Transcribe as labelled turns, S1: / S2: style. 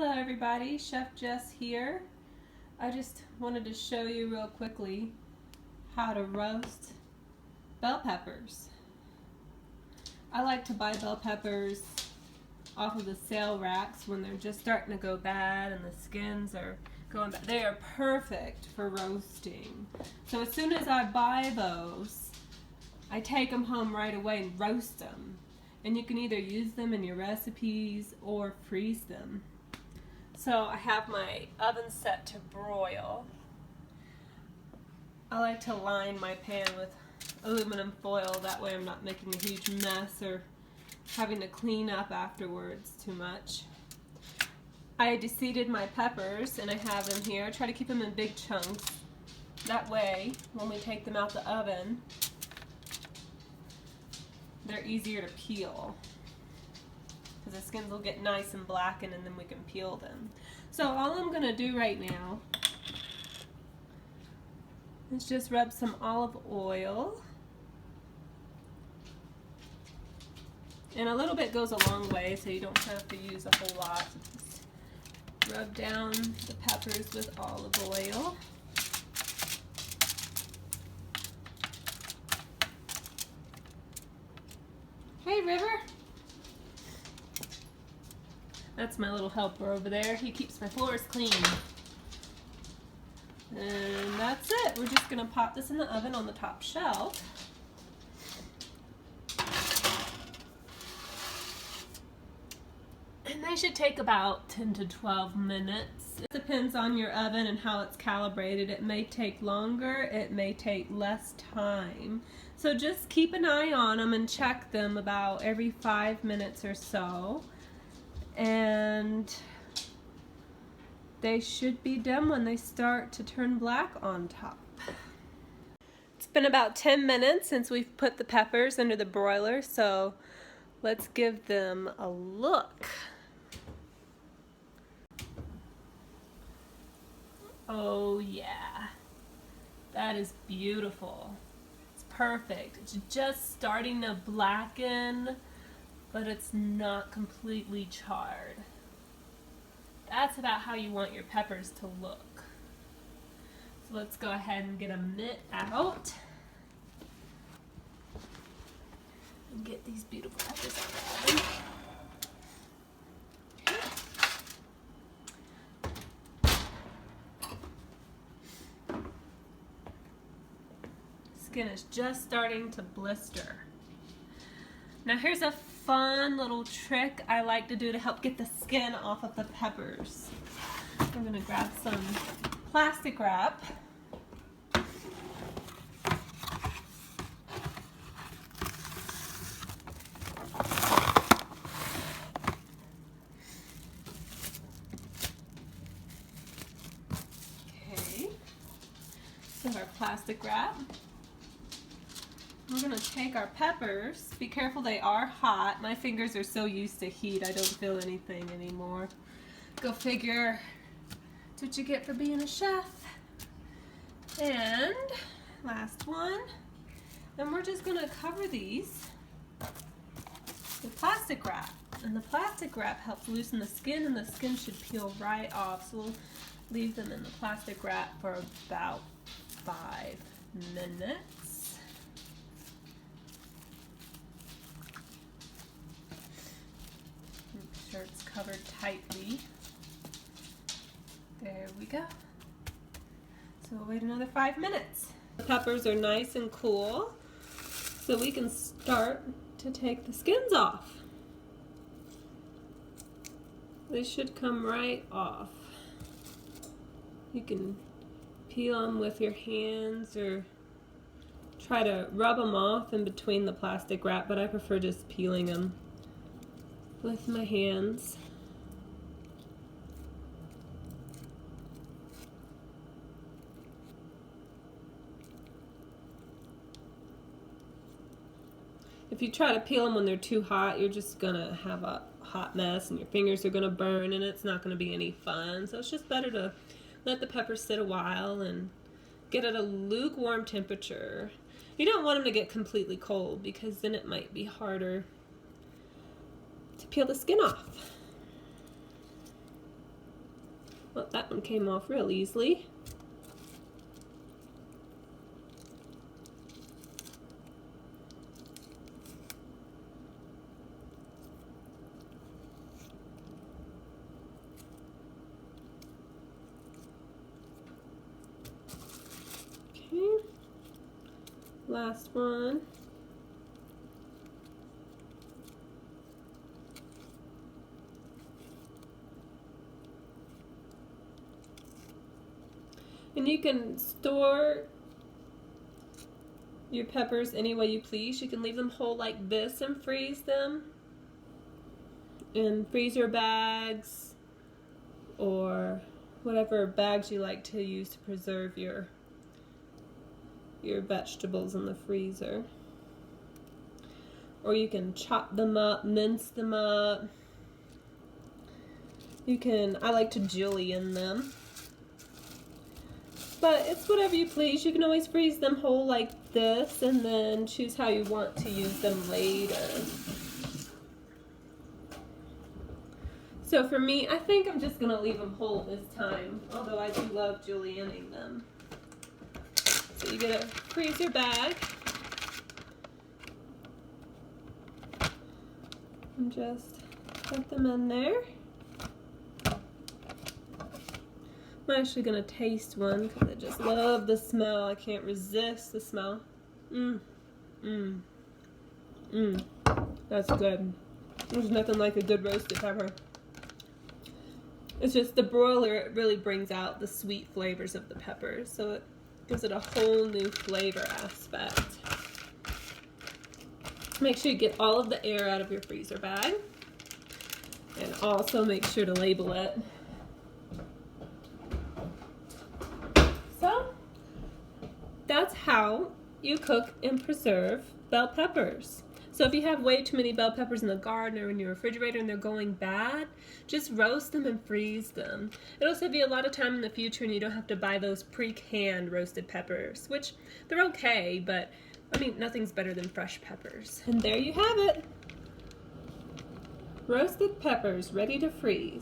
S1: Hello everybody, Chef Jess here. I just wanted to show you real quickly how to roast bell peppers. I like to buy bell peppers off of the sale racks when they're just starting to go bad and the skins are going bad. They are perfect for roasting. So as soon as I buy those, I take them home right away and roast them. And you can either use them in your recipes or freeze them. So I have my oven set to broil. I like to line my pan with aluminum foil, that way I'm not making a huge mess or having to clean up afterwards too much. I de-seeded my peppers and I have them here. I try to keep them in big chunks. That way, when we take them out the oven, they're easier to peel. Because the skins will get nice and blackened and then we can peel them. So all I'm going to do right now is just rub some olive oil. And a little bit goes a long way, so you don't have to use a whole lot. Just rub down the peppers with olive oil. Hey, River. That's my little helper over there. He keeps my floors clean. And that's it. We're just going to pop this in the oven on the top shelf. And they should take about 10 to 12 minutes. It depends on your oven and how it's calibrated. It may take longer, it may take less time. So just keep an eye on them and check them about every 5 minutes or so. And they should be done when they start to turn black on top. It's been about 10 minutes since we've put the peppers under the broiler, so let's give them a look. Oh yeah, that is beautiful. It's perfect. It's just starting to blacken, but it's not completely charred. That's about how you want your peppers to look. So let's go ahead and get a mitt out and get these beautiful peppers out of the oven. Skin is just starting to blister. Now here's a fun little trick I like to do to help get the skin off of the peppers. I'm going to grab some plastic wrap. Okay, so our plastic wrap. We're going to take our peppers. Be careful, they are hot. My fingers are so used to heat, I don't feel anything anymore. Go figure. That's what you get for being a chef. And last one. And we're just going to cover these with plastic wrap. And the plastic wrap helps loosen the skin, and the skin should peel right off. So we'll leave them in the plastic wrap for about 5 minutes. Sure it's covered tightly. There we go. So we'll wait another 5 minutes. The peppers are nice and cool, so we can start to take the skins off. They should come right off. You can peel them with your hands or try to rub them off in between the plastic wrap, but I prefer just peeling them with my hands. If you try to peel them when they're too hot, you're just gonna have a hot mess and your fingers are gonna burn and it's not gonna be any fun. So it's just better to let the peppers sit a while and get at a lukewarm temperature. You don't want them to get completely cold because then it might be harder to peel the skin off. Well, that one came off real easily. Okay, last one. And you can store your peppers any way you please. You can leave them whole like this and freeze them in freezer bags or whatever bags you like to use to preserve your vegetables in the freezer. Or you can chop them up, mince them up. You can, I like to julienne them. But it's whatever you please. You can always freeze them whole like this and then choose how you want to use them later. So for me, I think I'm just going to leave them whole this time, although I do love julienning them. So you get a freezer bag and just put them in there. I'm actually going to taste one because I just love the smell. I can't resist the smell. That's good. There's nothing like a good roasted pepper. It's just the broiler, it really brings out the sweet flavors of the peppers, so it gives it a whole new flavor aspect. Make sure you get all of the air out of your freezer bag, and also make sure to label it. So that's how you cook and preserve bell peppers. So if you have way too many bell peppers in the garden or in your refrigerator and they're going bad, just roast them and freeze them. It'll save you a lot of time in the future and you don't have to buy those pre-canned roasted peppers, which they're okay, but I mean, nothing's better than fresh peppers. And there you have it. Roasted peppers ready to freeze.